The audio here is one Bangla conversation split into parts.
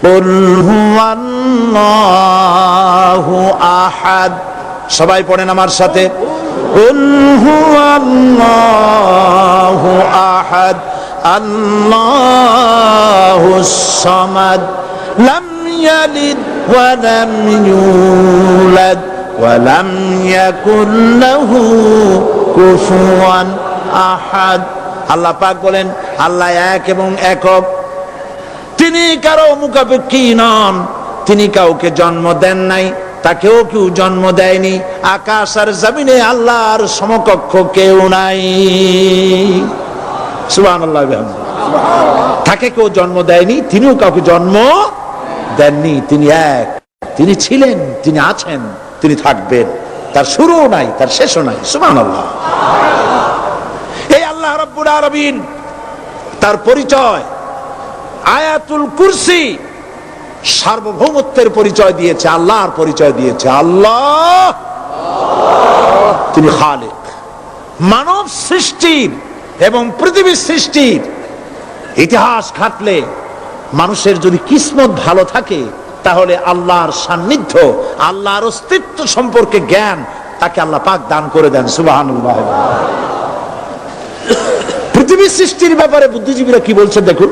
কুল হুয়াল্লাহু আহাদ। সবাই পড়েন আমার সাথে, কুল হুয়াল্লাহু আহাদ আল্লাহুস সামাদ লাম ইয়ালিদ ওয়া লাম ইউলাদ ওয়া লাম ইয়াকুল লাহু কুফুয়ান আহাদ। আল্লাহ পাক বলেন, আল্লাহ এক এবং একক, তিনি কারো মুখাপেক্ষী নন, তিনি কাউকে জন্ম দেন নাই, তাকেও কেউ জন্ম দেয়নি। আকাশ আর জমিনে আল্লাহর সমকক্ষ কেউ নাই। সুবহানাল্লাহ। তাকে কেউ জন্ম দেয়নি, তিনিও কাউকে জন্ম দেননি। তিনি এক, তিনি ছিলেন, তিনি আছেন, তিনি থাকবেন। তার শুরুও নাই, তার শেষও নাই। সুবহানাল্লাহ। এই আল্লাহ রাব্বুল আলামিন তার পরিচয় আয়াতুল কুরসি সার্বভৌমত্বের পরিচয় দিয়েছে, আল্লাহর পরিচয় দিয়েছে। আল্লাহ তিনি খালিক। মানব সৃষ্টির এবং পৃথিবীর সৃষ্টির ইতিহাস ঘাটলে মানুষের যদি কিসমত ভালো থাকে, তাহলে আল্লাহর সান্নিধ্য, আল্লাহর অস্তিত্ব সম্পর্কে জ্ঞান তাকে আল্লাহ পাক দান করে দেন। সুবহানাল্লাহ। পৃথিবীর সৃষ্টির ব্যাপারে বুদ্ধিজীবীরা কি বলছেন দেখুন।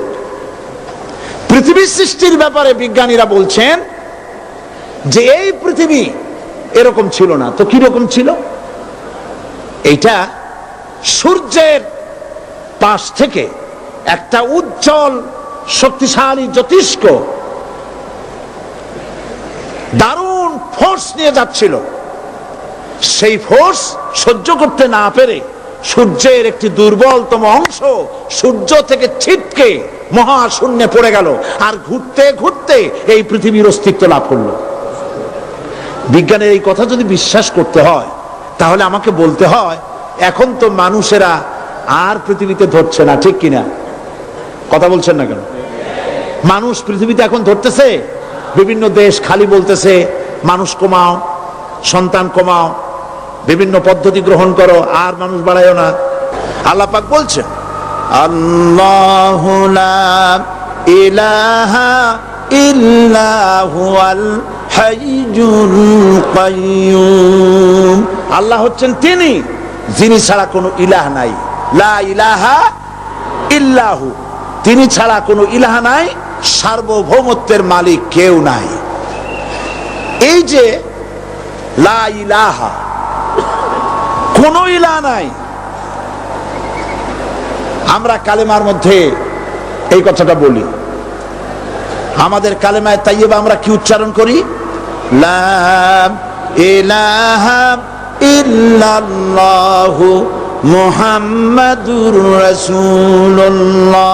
পৃথিবীর সৃষ্টির ব্যাপারে বিজ্ঞানীরা বলছেন যে এই পৃথিবী এরকম ছিল না। তো কি রকম ছিল? এইটা সূর্যের পাশ থেকে একটা উজ্জ্বল শক্তিশালী জ্যোতিষ্ক দারুণ ফোর্স নিয়ে যাচ্ছিল। সেই ফোর্স সহ্য করতে না পেরে সূর্যের একটি দুর্বলতম অংশ সূর্য থেকে ছিটকে মহাশূন্যে পড়ে গেল, আর ঘুরতে ঘুরতে এই পৃথিবীর অস্তিত্ব লাভ করলো। বিজ্ঞানের এই কথা যদি বিশ্বাস করতে হয়, তাহলে আমাকে বলতে হয় এখন তো মানুষেরা আর পৃথিবীতে ধরছে না, ঠিক কিনা? কথা বলছেন না কেন? মানুষ পৃথিবীতে এখন ধরতেছে। বিভিন্ন দেশ খালি বলতেছে মানুষ কমাও, সন্তান কমাও, বিভিন্ন পদ্ধতি গ্রহণ করো, আর মানুষ বাড়ায়ও না। আল্লাহ পাক বলছেন, আল্লাহু লা ইলাহা ইল্লা হুয়াল হাইয়ুল কাইয়্যুম। আল্লাহ হচ্ছেন তিনি, যিনি ছাড়া কোনো ইলাহ নাই। লা ইলাহা ইল্লাহু, তিনি ছাড়া কোনো ইলাহ নাই, সার্বভৌমত্বের মালিক কেউ নাই। এই যে লা ইলাহা, কোনো ইলাহ নাই, আমরা কালেমার মধ্যে এই কথাটা বলি। আমাদের কালেমায়ে তাইয়্যিবা আমরা কি উচ্চারণ করি? লা ইলাহা ইল্লাল্লাহু মুহাম্মাদুর রাসূলুল্লাহ।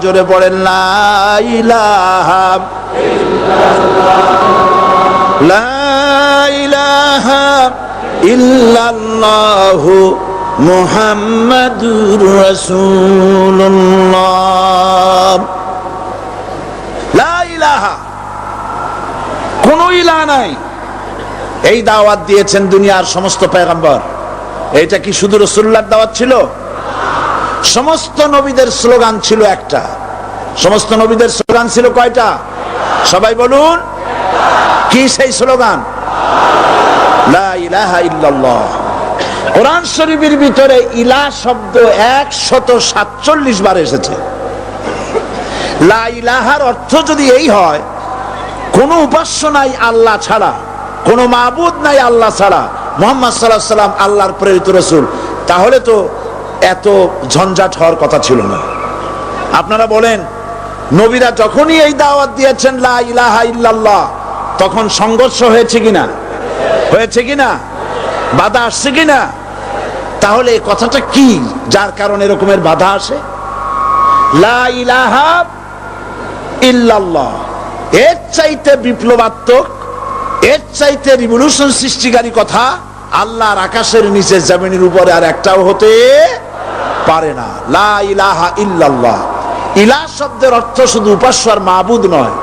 জোরে পড়েন, লা ইলাহা ইল্লাল্লাহ, লা ইলাহা ইল্লাল্লাহু মুহাম্মাদুর রাসূলুল্লাহ। লা ইলাহা, কোনো ইলাহ নাই। এই দাওয়াত দিয়েছেন দুনিয়ার সমস্ত পয়গম্বর। এটা কি শুধু রাসূলুল্লাহর দাওয়াত ছিল? সমস্ত নবীদের স্লোগান ছিল একটা। সমস্ত নবীদের স্লোগান ছিল কয়টা? সবাই বলুন, কি সেই স্লোগান? লা ইলাহা ইল্লাল্লাহ। কোরআন শরীফের ভিতরে ইলাহ শব্দ 147 বার এসেছে। লা ইলাহার অর্থ যদি এই হয়, কোনো উপাস্য নাই আল্লাহ ছাড়া, কোনো মাবুদ নাই আল্লাহ ছাড়া, মুহাম্মদ সাল্লাল্লাহু আলাইহি ওয়াসাল্লাম আল্লাহর প্রেরিত রাসূল, তাহলে তো এত ঝঞ্ঝাট হওয়ার কথা ছিল না। আপনারা বলেন, নবীরা যখনই এই দাওয়াত দিয়েছেন লা ইলাহা ইল্লাল্লাহ, তখন সংঘর্ষ হয়েছে কিনা? হয়েছে কিনা? বাধা আসছে কিনা? তাহলে এই কথাটা কি, যার কারণে এরকমের বাধা আসে? লা ইলাহা ইল্লাল্লাহ, এর চাইতে বিপ্লবাত্মক, এর চাইতে রিভলিউশন সৃষ্টিকারী কথা আল্লাহর আকাশের নিচে জমিনের উপরে আর একটাও হতে পারে না। লা ইলাহা ইল্লাল্লাহ। ইলাহ শব্দের অর্থ শুধু উপাস্য আর মাবুদ নয়।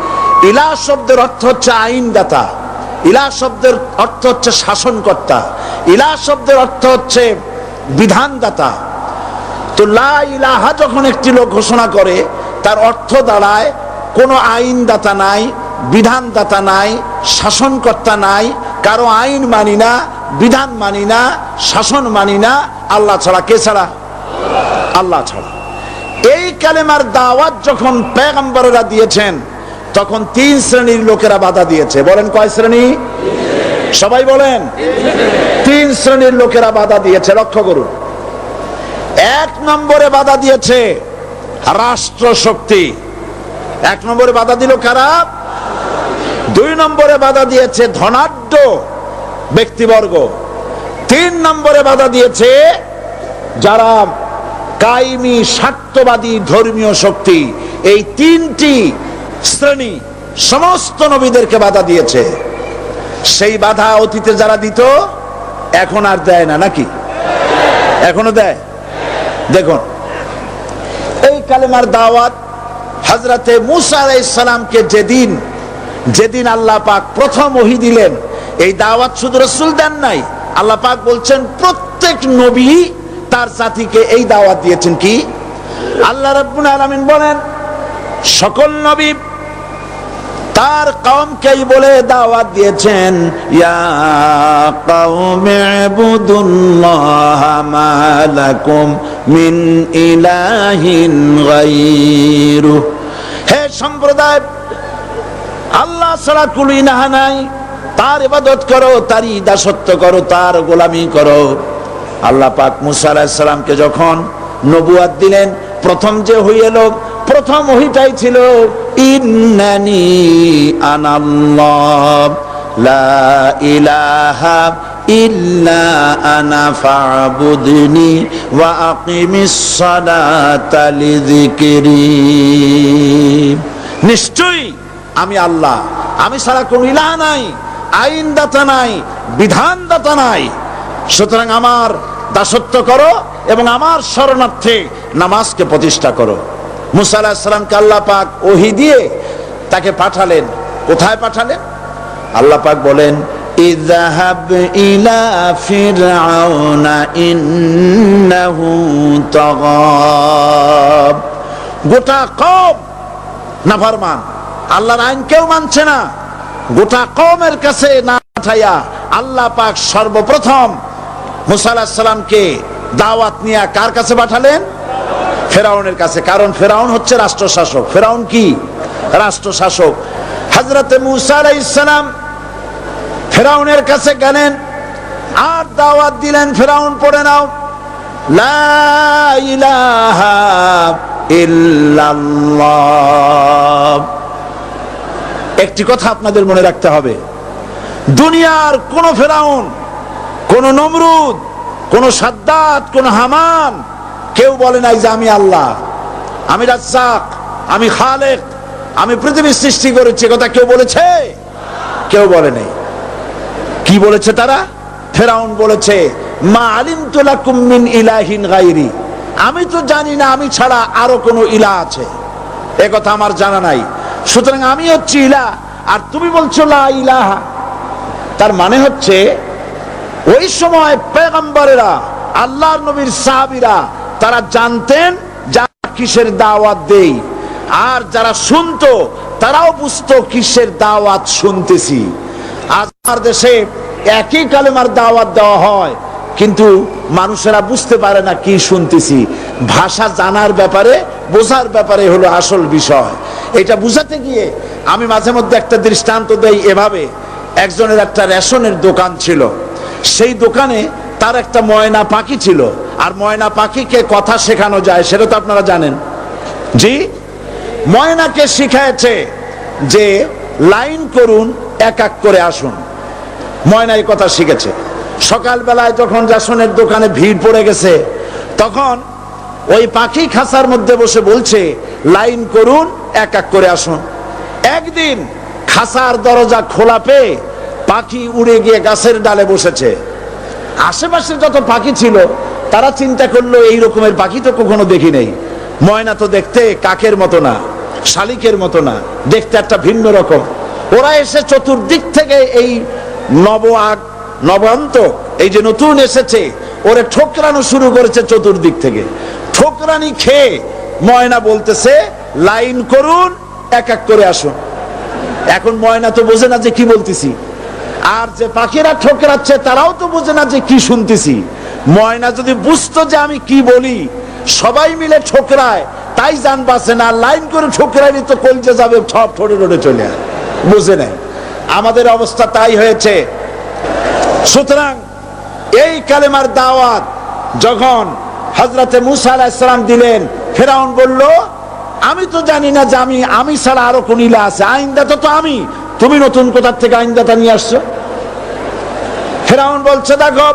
ইলাহ শব্দের অর্থ হচ্ছে আইনদাতা, ইলাহ শব্দের অর্থ হচ্ছে শাসনকর্তা, ইলাহ শব্দের অর্থ হচ্ছে বিধানদাতা। তো লা ইলাহা যখন একটি লোক ঘোষণা করে, তার অর্থ দাঁড়ায় কোনো আইনদাতা নাই, বিধানদাতা নাই, শাসনকর্তা নাই, কারো আইন মানি না, বিধান মানি না, শাসন মানি না, আল্লাহ ছাড়া। কে ছাড়া? আল্লাহ ছাড়া। এই কালেমার দাওয়াত যখন পয়গম্বররা দিয়েছেন, তখন 3 শ্রেণীর লোকেরা বাধা দিয়েছে। বলেন কয় শ্রেণী? সবাই বলেন। 3 শ্রেণীর লোকেরা বাধা দিয়েছে। লক্ষ্য করুন। 1 নম্বরে বাধা দিয়েছে রাষ্ট্র শক্তি। 1 নম্বরে বাধা দিল কারা? 2 নম্বরে বাধা দিয়েছে ধনাঢ্য ব্যক্তিবর্গ। 3 নম্বরে বাধা দিয়েছে যারা কায়েমি স্বার্থবাদী ধর্মীয় শক্তি। এই 3টি শ্রেণী সমস্ত নবীদেরকে বাধা দিয়েছে। সেই বাধা অতীতে যারা দিত এখন আর দেয় না, নাকি? এখনো দেয়। দেখুন, এই কালেমার দাওয়াত হযরতে মূসা আলাইহিস সালামকে যেদিন আল্লাহ পাক প্রথম ওহী দিলেন, এই দাওয়াত শুধু রাসূল দেন নাই, আল্লাহ পাক বলছেন প্রত্যেক নবী তার জাতিকে এই দাওয়াত দিয়েছেন। কি? আল্লাহ রাব্বুল আলামিন বলেন সকল নবী তার কওমকেই বলে দাওয়াত দিয়েছেন, ইয়া কওমি ইবুদুল্লাহা মা লাকুম মিন ইলাহিন গায়রু। হে সম্প্রদায়, আল্লাহ ছাড়া কোনো ইলাহ নাই, তার ইবাদত করো, তারই দাসত্ব করো, তার গোলামি করো। আল্লাহ পাক মূসা আলাইহিস সালামকে যখন নবুয়ত দিলেন, প্রথম যে ওহী এলো, প্রথম ওহীটাই ছিল ইন্নানি আনাল্লাহ লা ইলাহা ইল্লা আনা ফা'বুদনি ওয়া আকিমিস সালাতা লিযিকরি। নিশ্চয়ই আমি আল্লাহ, আমি ছাড়া কোনো ইলাহ নাই, আইনদাতা নাই, বিধানদাতা নাই, সুতরাং আমার দাসত্ব করো এবং আমার শরণার্থে নামাজকে প্রতিষ্ঠা করো। মূসা আলাইহিস সালামকে আল্লাহ পাক ওহী দিয়ে তাকে পাঠালেন। কোথায় পাঠালেন? আল্লাহ পাক বলেন, ইযহাব ইলা ফিরআউনা ইন্নাহু তাগা। গোটা কওম নাফরমান, আল্লাহর আইন কেউ মানছে না। গোটা কওমের কাছে না পাঠাইয়া আল্লাহ পাক সর্বপ্রথম মূসা আলাইহিস সালামকে দাওয়াত নিয়ে কার কাছে পাঠালেন? ফেরাউনের কাছে। কারণ ফেরাউন হচ্ছে রাষ্ট্রশাসক। ফেরাউন কি? রাষ্ট্রশাসক। হযরতে মূসা আলাইহিস সালাম ফেরাউনের কাছে গেলেন আর দাওয়াত দিলেন, ফেরাউন পড়ে নাও, লা ইলাহা ইল্লাল্লাহ। একটি কথা আপনাদের মনে রাখতে হবে, দুনিয়ার কোন ফেরাউন, কোন নমরুদ, কোন সাদ্দাত, কোন হামান কেউ বলে নাই যে আমি আল্লাহ, আমি রাজ্জাক, আমি খালেক, আমি পৃথিবী সৃষ্টি করেছি। কথা কেউ বলেছে? কেউ বলে নাই। কি বলেছে তারা? ফেরাউন বলেছে, মা আলিমতু লাকুম মিন ইলাহিন গায়রি, আমি তো জানি না আমি ছাড়া আরো কোনো ইলাহ আছে, এ কথা আমার জানা নাই, সুতরাং আমি হচ্ছি ইলাহ, আর তুমি বলছো লা ইলাহা। তার মানে হচ্ছে ওই সময় পয়গম্বরেরা, আল্লাহর নবীর সাহাবীরা, তারা জানতেন যারা কিসের দাওয়াত দেই, আর যারা শুনতো তারাও বুঝতো কিসের দাওয়াত শুনতেছি। আজ আমার দেশে একই কালেমার দাওয়াত দেওয়া হয়, কিন্তু মানুষেরা বুঝতে পারে না কি শুনতেছি। ভাষা জানার ব্যাপারে, বোঝার ব্যাপারে হলো আসল বিষয়। এটা বুঝাতে গিয়ে আমি মাঝে মধ্যে একটা দৃষ্টান্ত দেই এভাবে। একজনের একটা রেশনের দোকান ছিল, সেই দোকানে তার একটা ময়না পাখি ছিল, আর ময়না পাখিকে কথা শেখানো যায় সেটা তো আপনারা জানেন। জি, ময়নাকে শিখায়েছে যে লাইন করুন, এক এক করে আসুন। ময়না এই কথা শিখেছে। সকালবেলায় যখন রেশনের দোকানে ভিড় পড়ে গেছে, তখন ওই পাখি খাঁচার মধ্যে বসে বলছে লাইন করুন, এক এক করে আসুন। একদিন খাঁচার দরজা খোলা পেয়ে পাখি উড়ে গিয়ে গাছের ডালে বসেছে। আশেপাশে যত পাখি ছিল তারা চিন্তা করলো এই রকমের পাখি তো কখনো দেখি নেই। ময়না তো দেখতে কাকের মতো না, শালিকের মতো না, দেখতে একটা ভিন্ন রকম। ওরা এসে চতুর্দিক থেকে এই নবান্ত, এই যে নতুন এসেছে, ওরে ঠোকরানো শুরু করেছে চতুর্দিক থেকে। ঠোকরানি খেয়ে ময়না বলতেছে লাইন করুন, এক এক করে আসো। এখন ময়না তো বোঝে না যে কি বলতেছি, আর যে পাখিরা ঠোকরাচ্ছে তারাও তো বোঝে না যে কি শুনতেছি। ময়না যদি বুঝতো যে আমি কি বলি, সবাই মিলে ঠোকরায়, তাই জান বাঁচে না, লাইন করে ঠোকরাইলে তো কলজে যাবে, সব ঠোঁটে ঠোঁটে চলে আসে, বুঝে নেই। আমাদের অবস্থা তাই হয়েছে। সুতরাং এই কালেমার দাওয়াত যখন হযরতে মুসা আলাইহিস সালাম দিলেন, ফেরাউন বলল আমি তো জানি না যে আমি ছাড়া আরো কোন ইলা আছে, আইনদাতা তো আমি, তুমি নতুন কোথা থেকে আইনদাতা নিয়ে আসছো? ফেরাউন বলছে দেখো,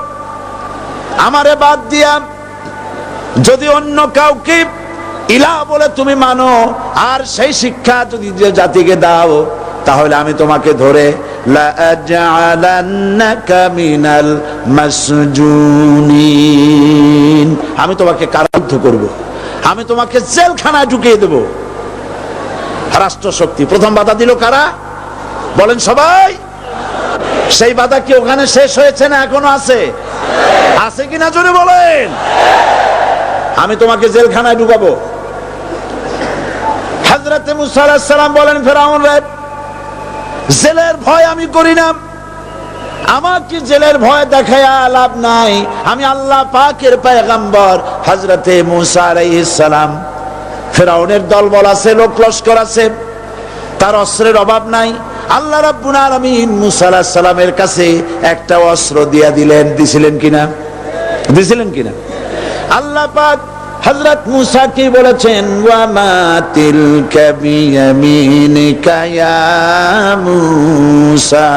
আমারে বাদ দিয়া যদি অন্য কাউকে ইলাহ বলে তুমি মানো, আর সেই শিক্ষা যদি জাতিকে দাও, তাহলে আমি তোমাকে ধরে লাআজআলান্নাকা মিনাল মাসজুনিন, আমি তোমাকে কারারুদ্ধ করব, আমি তোমাকে জেলখানায় ঢুকিয়ে দেব। রাষ্ট্র শক্তি প্রথম বাধা দিল কারা? বলেন সবাই। সেই বাধা কি ওখানে শেষ হয়েছে না এখনো আছে? আছে কিনা জোরে বলেন। আমি তোমাকে জেলখানায় ঢুকাবো। হযরতে মুসা আলাইহিস সালাম বলেন ফেরাউন রে, জেলের ভয় আমি করি না, আমাকে জেলের ভয় দেখায়া লাভ নাই, আমি আল্লাহ পাকের পয়গম্বর হযরতে মুসা আলাইহিস সালাম। ফেরাউনের দলবল আছে, লোক লস্কর আছে, তার অস্ত্রের অভাব নাই। আল্লাহ রাব্বুল আলামিন মুসা আলাইহিস সালামের কাছে একটা অস্ত্র দিয়া দিলেন, দিছিলেন কিনা? দিছিলেন কিনা? আল্লাহ পাক হযরত মুসা কি বলেছেন, ওয়া মা তিলকা বিয়ামিনিকা ইয়া মুসা,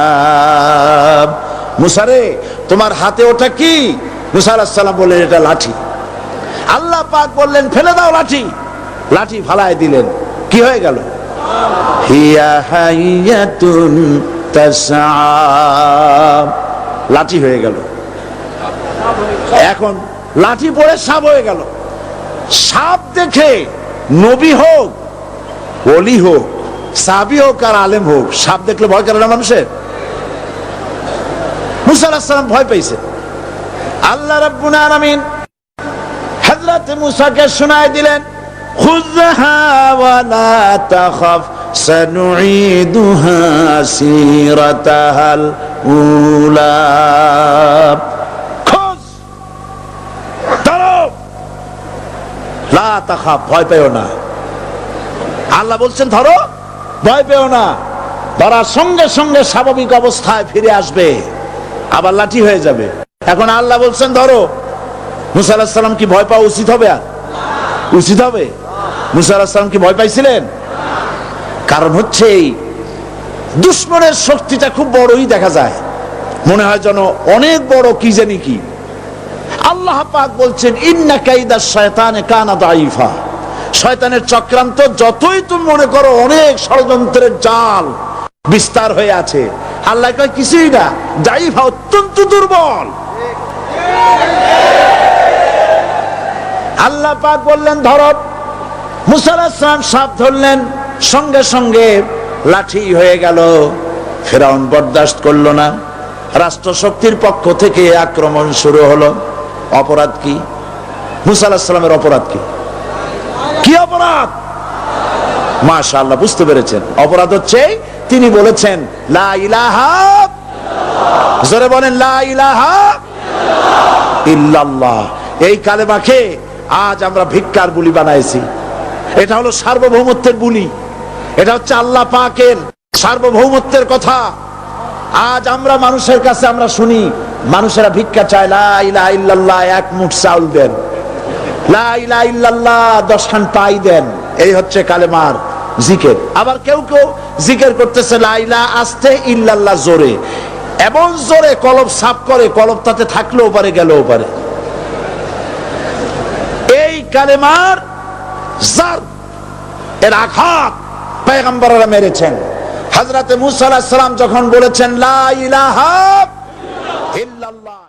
মুসা রে তোমার হাতে ওটা কি? মুসা আলাইহিস সালাম বললেন এটা লাঠি। আল্লাহ পাক বললেন ফেলে দাও লাঠি, লাঠি ফালায় দিলেন, কি হয়ে গেল? হিয়া হাইয়াতুন তাসআ, লাঠি হয়ে গেল। এখন লাঠি পড়ে সাপ হয়ে গেল। সাপ দেখে নবী হোক, ওলি হোক, সাহাবী হোক আর আলেম হোক, সাপ দেখলে ভয় করে না মানুষের? মুসা আলাইহিস সালাম ভয় পাইছে। আল্লাহ রাব্বুল আলামিন হযরত মুসাকে শোনায় দিলেন, খুযহা ওয়া লা তাখাফ সানুঈদুহা সিরাতাহাল উলা, লা তাখাফ, ভয় পেও না। আল্লাহ বলছেন ধরো, ভয় পেও না। ধরার সঙ্গে সঙ্গে স্বাভাবিক অবস্থায় ফিরে আসবে, আবার লাঠি হয়ে যাবে। এখন আল্লাহ বলছেন ধরো, মুসা আলাইহিস সালাম কি ভয় পাওয়া উচিত হবে? আর উচিত হবে? মুসা আলাইহিস সালাম কি ভয় পাইছিলেন? কারণ হচ্ছে এই দুশমনের শক্তিটা খুব বড়ই দেখা যায়, মনে হয় যেন অনেক বড়, কি জানি কি। আল্লাহ পাক বলছেন ইন্না কাইদা শায়তানে কানা দাঈফা, শয়তানের চক্রান্ত যতই তুমি মনে করো অনেক ষড়যন্ত্রের জাল বিস্তার হয়ে আছে, আল্লাহ কয় কিছুই না, দাঈফা অত্যন্ত দুর্বল। আল্লাহ পাক বললেন ধরো, মুসা আলাইহিস সালাম সাপ ধরলেন, সঙ্গে সঙ্গে লাঠি হয়ে গেল। ফেরাউন বরদাস্ত করলো না, রাষ্ট্রশক্তির পক্ষ থেকে আক্রমণ শুরু হলো। অপরাধ কি? মুসা আলাইহিস সালামের অপরাধ কি? কি অপরাধ? মাশাআল্লাহ, বুঝতে পেরেছেন। অপরাধ হচ্ছে তিনি বলেছেন লা ইলাহা, জোরে বলেন লা ইলাহা ইল্লাল্লাহ। এই কালেমাকে আজ আমরা ভিক্ষার বুলি বানাইছি। এটা হলো সার্বভৌমত্বের বুলি, এটা হচ্ছে আল্লাহ পাকের সার্বভৌমত্বের কথা। আজ আমরা মানুষের কাছে আমরা শুনি, মানুষেরা ভিক্ষা চায়, লা ইলাহা ইল্লাল্লাহ, এক মুঠ চাউল দেন, লা ইলাহা ইল্লাল্লাহ 10 খান পাই দেন। এই হচ্ছে কালেমার জিকির। আবার কেউ কেউ জিকির করতেছে লা ইলাহা আস্তে, ইল্লাল্লাহ জোরে, এমন জোরে কলব সাফ করে, কলব তাতে থাকলেও পারে গেলেও পারে। এই কালেমার জার, এর আঘাত পয়গম্বররা মেরেছেন। হযরতে মুসা আলাইহিস সালাম যখন বলেছেন লা ইলাহা ইল্লাল্লাহ,